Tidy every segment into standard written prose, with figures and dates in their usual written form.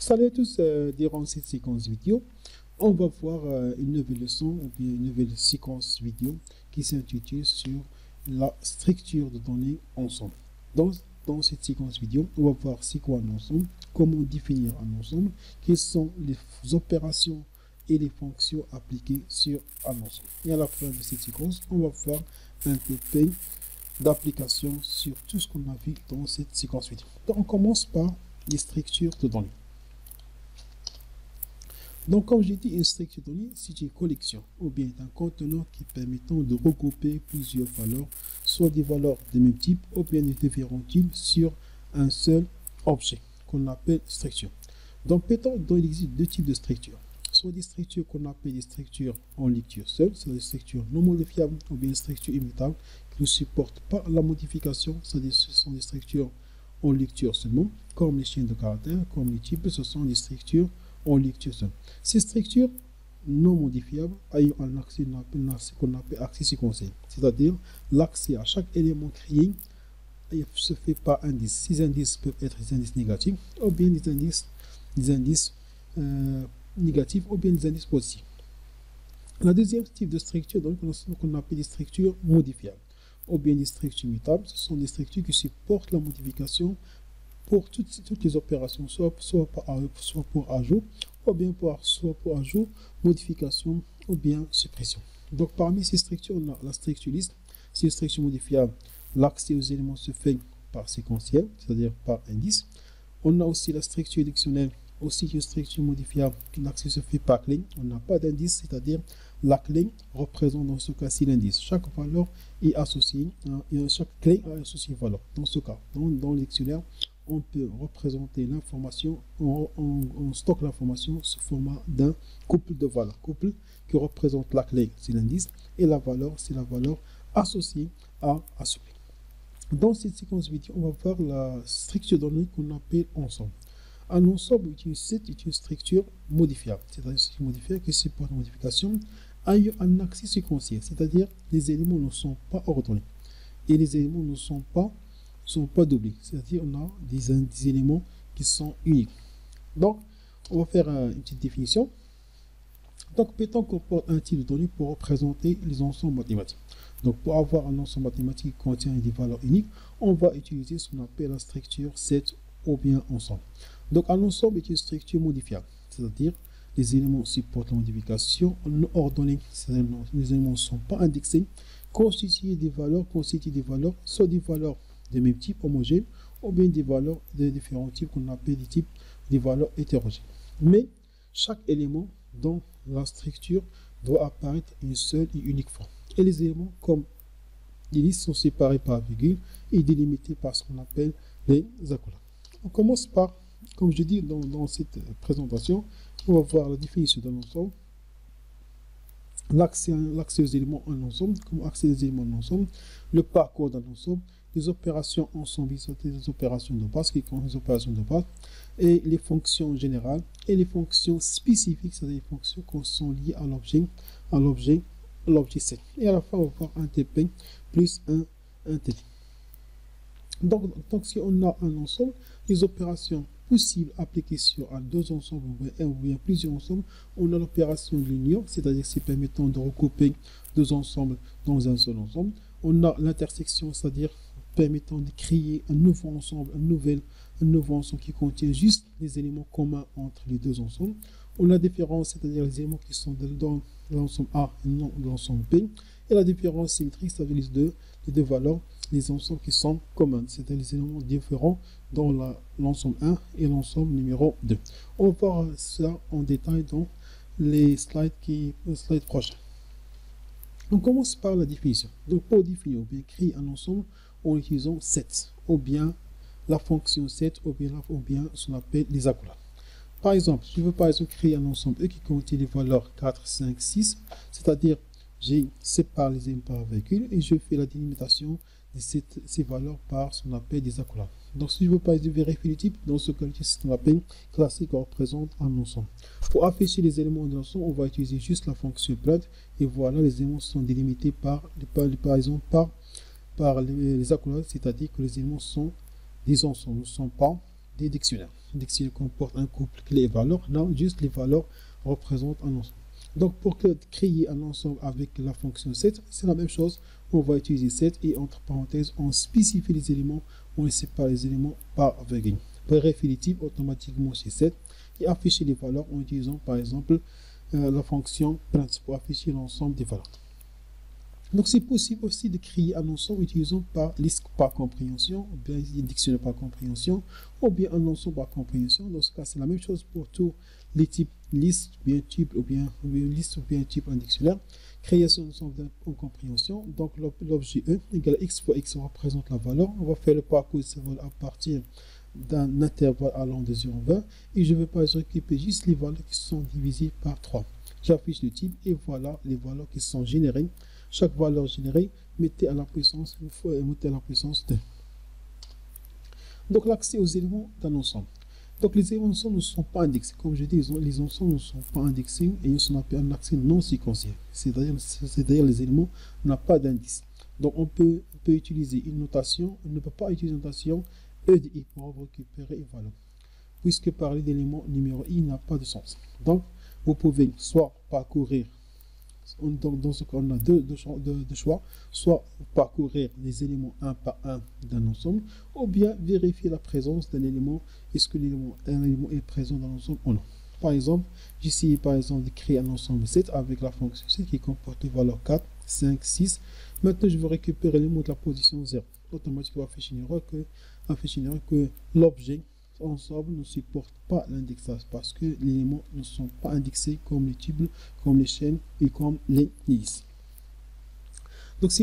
Salut à tous, durant cette séquence vidéo, on va voir une nouvelle leçon ou bien une nouvelle séquence vidéo qui s'intitule sur la structure de données ensemble. Dans cette séquence vidéo, on va voir c'est quoi un ensemble, comment définir un ensemble, quelles sont les opérations et les fonctions appliquées sur un ensemble. Et à la fin de cette séquence, on va voir un peu d'application sur tout ce qu'on a vu dans cette séquence vidéo. Donc, on commence par les structures de données. Donc, comme j'ai dit, une structure de données, c'est une collection ou bien un contenant qui permettant de regrouper plusieurs valeurs, soit des valeurs de même type ou bien de différents types sur un seul objet qu'on appelle structure. Donc, il existe deux types de structures. Soit des structures qu'on appelle des structures en lecture seule, c'est des structures non modifiables, ou bien des structures immutables qui ne supportent pas la modification, c'est-à-dire ce sont des structures en lecture seulement, comme les chaînes de caractères, comme les types, ce sont des structures en lecture seule. Ces structures non modifiables ayant un accès qu'on appelle accès séquentiel, c'est-à-dire l'accès à chaque élément créé se fait par indice. Ces indices peuvent être des indices négatifs ou bien des indices négatifs ou bien des indices positifs. La deuxième type de structure, donc, qu'on appelle des structures modifiables ou bien des structures mutables, ce sont des structures qui supportent la modification pour toutes les opérations, soit pour ajout, ou bien soit pour ajout, modification ou bien suppression. Donc parmi ces structures, on a la structure liste, c'est une structure modifiable. L'accès aux éléments se fait par séquentiel, c'est-à-dire par indice. On a aussi la structure dictionnelle, aussi une structure modifiable, l'accès se fait par clé. On n'a pas d'indice, c'est-à-dire la clé représente dans ce cas-ci l'indice. Chaque valeur est associée, chaque clé est associée à valeur. Dans ce cas, dans le dictionnaire, on peut représenter l'information, on stocke l'information sous format d'un couple de valeurs. Couple qui représente la clé, c'est l'indice, et la valeur, c'est la valeur associée à ce clé. Dans cette séquence vidéo, on va voir la structure de données qu'on appelle ensemble. Un ensemble est une structure modifiable, c'est-à-dire une structure modifiable qui supporte la modification ayant un accès séquentiel, c'est-à-dire les éléments ne sont pas ordonnés et les éléments ne sont pas doublés, c'est-à-dire on a des éléments qui sont uniques. Donc, on va faire une petite définition. Donc, Python comporte un type de données pour représenter les ensembles mathématiques. Donc, pour avoir un ensemble mathématique qui contient des valeurs uniques, on va utiliser ce qu'on appelle la structure set ou bien ensemble. Donc, un ensemble est une structure modifiable, c'est-à-dire les éléments supportent la modification non ordonnée, c'est-à-dire les éléments ne sont pas indexés, constituent des valeurs, soit des valeurs de même type homogène ou bien des valeurs de différents types qu'on appelle des valeurs hétérogènes. Mais chaque élément dans la structure doit apparaître une seule et unique fois. Et les éléments comme les listes sont séparés par virgule et délimités par ce qu'on appelle les accolades. On commence par, comme je dis dans cette présentation, on va voir la définition d'un ensemble, l'accès aux éléments en ensemble, comment accéder aux éléments en ensemble, le parcours d'un ensemble, les opérations ensemble, les opérations de base, qui sont les opérations de base, et les fonctions générales, et les fonctions spécifiques, c'est-à-dire les fonctions qui sont liées à l'objet set. Et à la fin, on va voir un TP plus un TD. Donc, si on a un ensemble, les opérations possibles appliquées sur deux ensembles ou bien plusieurs ensembles, on a l'opération de l'union, c'est-à-dire c'est permettant de regrouper deux ensembles dans un seul ensemble. On a l'intersection, c'est-à-dire permettant de créer un nouveau ensemble, un nouveau ensemble qui contient juste les éléments communs entre les deux ensembles. On a la différence, c'est-à-dire les éléments qui sont dans l'ensemble A et non dans l'ensemble B. Et la différence symétrique, c'est-à-dire les deux valeurs, les ensembles qui sont communs, c'est-à-dire les éléments différents dans l'ensemble 1 et l'ensemble numéro 2. On va voir ça en détail dans les slides prochains. On commence par la définition. Donc, pour définir ou bien créer un ensemble, en utilisant set, ou bien la fonction set, ou bien ce qu'on appelle les accolades. Par exemple, je veux par exemple créer un ensemble qui contient les valeurs 4, 5, 6, c'est-à-dire j'ai séparé les éléments par virgule et je fais la délimitation de ces valeurs par ce qu'on appelle des accolades. Donc, si je veux par exemple vérifier le type, dans ce cas, c'est ce qu'on appelle classique qui représente un ensemble. Pour afficher les éléments de l'ensemble, on va utiliser juste la fonction plot et voilà, les éléments sont délimités par les accolades, c'est-à-dire que les éléments sont des ensembles, ne sont pas des dictionnaires. Le dictionnaire comporte un couple clé et valeur. Là, juste les valeurs représentent un ensemble. Donc, pour créer un ensemble avec la fonction set, c'est la même chose. On va utiliser set et entre parenthèses, on spécifie les éléments, on sépare les éléments par virgule. Bref, il type automatiquement chez set et afficher les valeurs en utilisant par exemple la fonction print pour afficher l'ensemble des valeurs. Donc, c'est possible aussi de créer un ensemble utilisant par liste par compréhension, ou bien dictionnaire par compréhension, ou bien un ensemble par compréhension. Dans ce cas, c'est la même chose pour tous les types liste, bien type, ou bien liste, ou bien type en dictionnaire. Créer ce ensemble en compréhension. Donc, l'objet E égale x fois x représente la valeur. On va faire le parcours de cette valeur à partir d'un intervalle allant de 0 à 20. Et je vais par exemple récupérer juste les valeurs qui sont divisées par 3. J'affiche le type et voilà les valeurs qui sont générées. Chaque valeur générée, mettez à la puissance 2. Donc, l'accès aux éléments d'un ensemble. Donc, les éléments d'ensemble ne sont pas indexés. Comme je dis, les ensembles ne sont pas indexés et ils sont appelés un accès non séquentiel. C'est-à-dire les éléments n'ont pas d'indice. Donc, on peut utiliser une notation, on ne peut pas utiliser une notation E de I pour récupérer une valeur. Puisque parler d'éléments numéro I n'a pas de sens. Donc, vous pouvez soit parcourir. Donc, dans ce cas, on a deux choix, soit parcourir les éléments un par un d'un ensemble, ou bien vérifier la présence d'un élément, est-ce que un élément est présent dans l'ensemble ou non. Par exemple, j'essaie par exemple de créer un ensemble 7 avec la fonction 7 qui comporte les valeurs 4, 5, 6. Maintenant, je veux récupérer l'élément de la position 0. Automatiquement, affiche une erreur que l'objet ensemble ne supporte pas l'indexage parce que les éléments ne sont pas indexés comme les tables, comme les chaînes et comme les listes. Donc,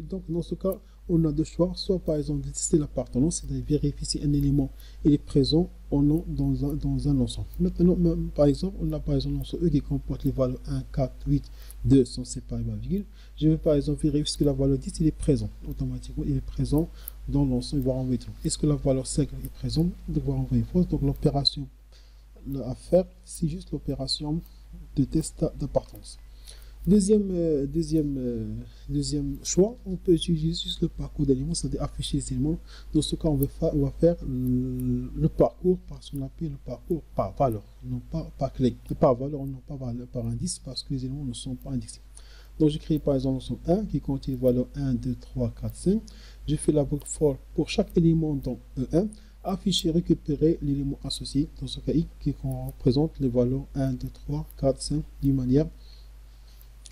donc dans ce cas, on a deux choix, soit par exemple de tester l'appartenance, c'est-à-dire vérifier si un élément est présent ou non dans un ensemble. Maintenant, par exemple, on a par exemple l'ensemble E qui comporte les valeurs 1, 4, 8, 2 sont séparées par virgule. Je vais par exemple vérifier que la valeur 10 il est présent. Automatiquement, il est présent dans l'ensemble, il va renvoyer true. Est-ce que la valeur 5 est présente? Il va renvoyer fausse. Donc l'opération à faire, c'est juste l'opération de test d'appartenance. Deuxième choix, on peut utiliser juste le parcours d'éléments, c'est-à-dire afficher les éléments. Dans ce cas, on va faire le parcours par ce qu'on appelle le parcours par valeur, non pas par clé. Par valeur, non pas par indice, parce que les éléments ne sont pas indexés. Donc, j'écris par exemple l'ensemble 1 qui contient les valeurs 1, 2, 3, 4, 5. Je fais la boucle for pour chaque élément dans E1. Afficher, récupérer l'élément associé, dans ce cas qui représente les valeurs 1, 2, 3, 4, 5, d'une manière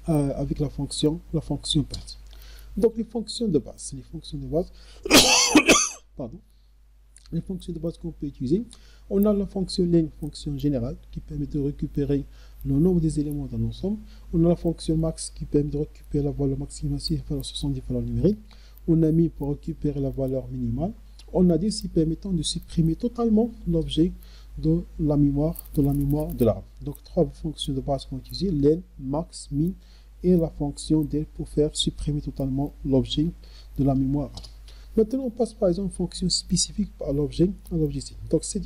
avec la fonction part. Donc, les fonctions de base, pardon, les fonctions de base qu'on peut utiliser. On a la fonction len, fonction générale, qui permet de récupérer le nombre des éléments d'un ensemble. On a la fonction max qui permet de récupérer la valeur maximale si les valeurs sont des valeurs numériques. On a mis pour récupérer la valeur minimale. On a des si permettant de supprimer totalement l'objet de la mémoire de l'arbre. Donc, trois fonctions de base qu'on utilise, len, max, min, et la fonction del pour faire supprimer totalement l'objet de la mémoire. Maintenant, on passe par exemple une fonction spécifique à l'objet C. Donc, c'est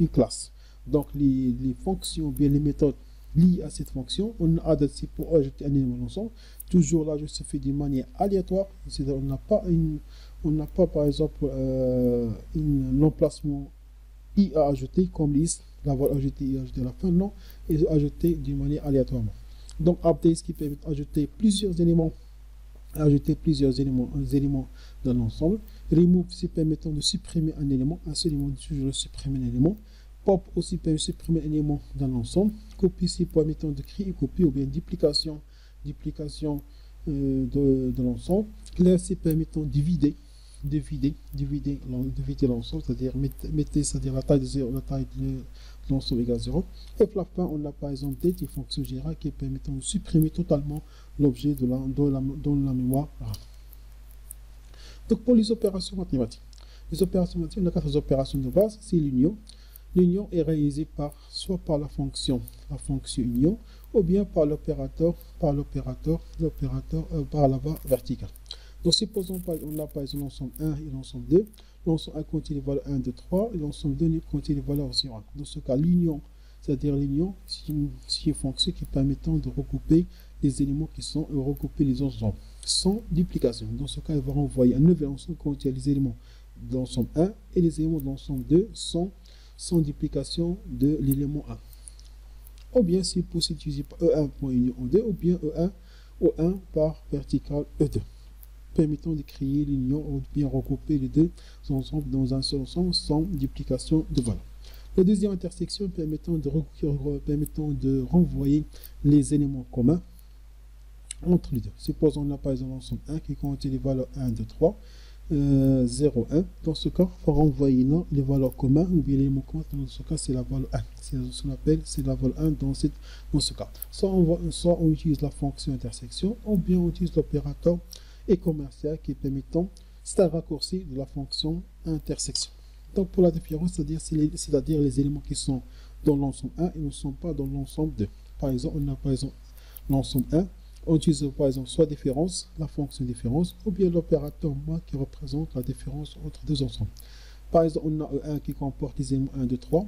une classe. Donc, les fonctions, bien les méthodes liées à cette fonction, on a adapté pour ajouter un élément dans l'ensemble. Toujours là, je se fais d'une manière aléatoire. C'est-à-dire, on n'a pas par exemple un emplacement I à ajouter comme liste, la valeur ajoutée I à ajouter à la fin, non, et ajouter d'une manière aléatoirement. Donc, update qui permet d'ajouter plusieurs éléments dans l'ensemble. Remove c'est permettant de supprimer un élément, un seul élément, toujours supprimer un élément. Pop aussi permet de supprimer un élément dans l'ensemble. Copy c'est permettant de créer une copie ou bien duplication de l'ensemble. Clear c'est permettant de vider l'ensemble, c'est-à-dire c'est-à-dire la taille de l'ensemble égale 0. Et puis la fin, on a par exemple date, une fonction générale qui permettant de supprimer totalement l'objet dans la mémoire. Donc pour les opérations mathématiques, on a 4 opérations de base, c'est l'union. L'union est réalisée soit par la fonction union, ou bien par l'opérateur par la barre verticale. Donc, supposons on a par exemple l'ensemble 1 et l'ensemble 2. L'ensemble 1 contient les valeurs 1, 2, 3 et l'ensemble 2 contient les valeurs 0. Dans ce cas, l'union, c'est-à-dire l'union, c'est une fonction qui permettant de regrouper les éléments qui sont regrouper les ensembles sans duplication. Dans ce cas, il va renvoyer un nouvel ensemble qui contient les éléments de l'ensemble 1 et les éléments de l'ensemble 2 sont sans duplication de l'élément 1. Ou bien si possible utiliser E1 point union E2 ou bien E1 O1 par vertical E2, permettant de créer l'union ou bien regrouper les deux ensembles dans un seul ensemble sans duplication de valeur. La deuxième intersection permettant de renvoyer les éléments communs entre les deux. Supposons qu'on a par exemple l'ensemble 1 qui contient les valeurs 1, 2, 3, 0, 1. Dans ce cas, il faut renvoyer les valeurs communes ou bien l'élément commun. Dans ce cas, c'est la valeur 1. C'est ce qu'on appelle, c'est la valeur 1 dans ce cas. Soit on utilise la fonction intersection ou bien on utilise l'opérateur et commercial qui est permettant, c'est un raccourci de la fonction intersection. Donc pour la différence, c'est-à-dire les éléments qui sont dans l'ensemble 1 et ne sont pas dans l'ensemble 2. Par exemple, on a par exemple l'ensemble 1, on utilise par exemple soit différence, la fonction différence, ou bien l'opérateur moins qui représente la différence entre deux ensembles. Par exemple, on a E1 qui comporte les éléments 1, 2, 3,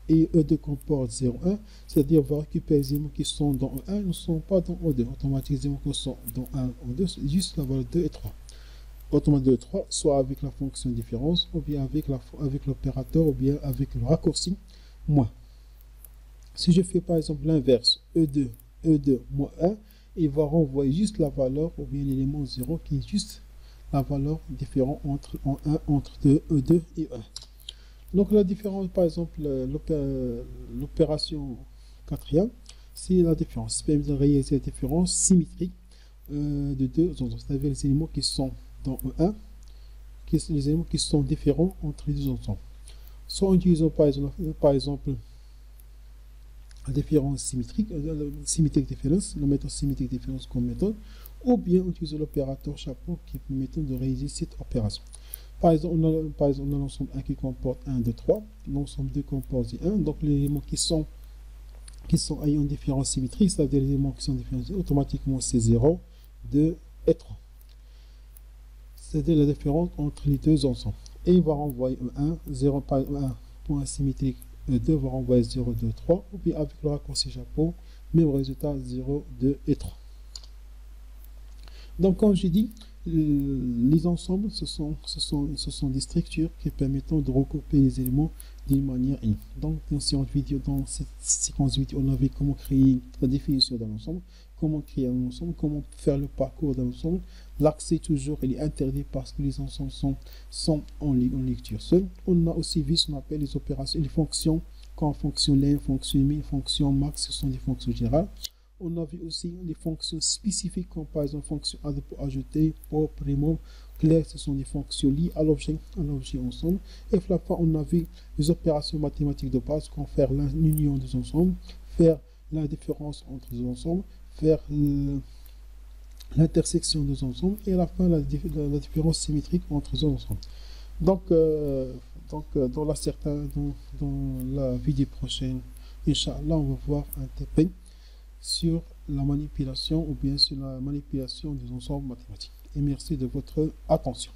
et E2 comporte 0, 1, c'est-à-dire on va récupérer les éléments qui sont dans E1 ne sont pas dans E2. Automatiquement, les éléments qui sont dans 1 ou 2, c'est juste la valeur 2 et 3. Automatiquement 2 et 3, soit avec la fonction différence, ou bien avec l'opérateur, ou bien avec le raccourci moins. Si je fais par exemple l'inverse, E2 moins 1, il va renvoyer juste la valeur, ou bien l'élément 0, qui est juste la valeur différente entre 2 et 1. Donc la différence, par exemple, l'opération quatrième, c'est la différence. Ça permet de réaliser la différence symétrique de deux ensembles, c'est-à-dire les éléments qui sont dans E1, les éléments qui sont différents entre les deux ensembles. Soit en utilisant par exemple la différence symétrique, différence, la méthode symétrique différence comme méthode, ou bien on utilise l'opérateur chapeau qui permet de réaliser cette opération. Par exemple, on a l'ensemble 1 qui comporte 1, 2, 3, l'ensemble 2 comporte 1, donc les éléments qui sont ayant une différence symétrique, c'est-à-dire les éléments qui sont différents, automatiquement c'est 0, 2 et 3. C'est-à-dire la différence entre les deux ensembles. Et il va renvoyer 1, 0 par 1 point symétrique, 2 va renvoyer 0, 2, 3, ou bien avec le raccourci chapeau, même résultat 0, 2 et 3. Donc, comme je dis, les ensembles, ce sont des structures qui permettent de regrouper les éléments d'une manière unique. Donc, dans cette séquence vidéo, on a vu comment créer la définition d'un ensemble, comment créer un ensemble, comment faire le parcours d'un ensemble. L'accès, toujours, il est interdit parce que les ensembles sont en lecture seule. On a aussi vu ce qu'on appelle les opérations, les fonctions, comme fonction len, fonction min, fonction max, ce sont des fonctions générales. On a vu aussi des fonctions spécifiques, comme par exemple fonction add pour ajouter, pour remove, clair, ce sont des fonctions liées à l'objet ensemble. Et la fois, on a vu les opérations mathématiques de base, comme faire l'union des ensembles, faire la différence entre les ensembles, faire l'intersection des ensembles, et à la fin, la différence symétrique entre les ensembles. Donc, dans la vidéo prochaine, Inch'Allah, on va voir un TP sur la manipulation ou bien sur la manipulation des ensembles mathématiques. Et merci de votre attention.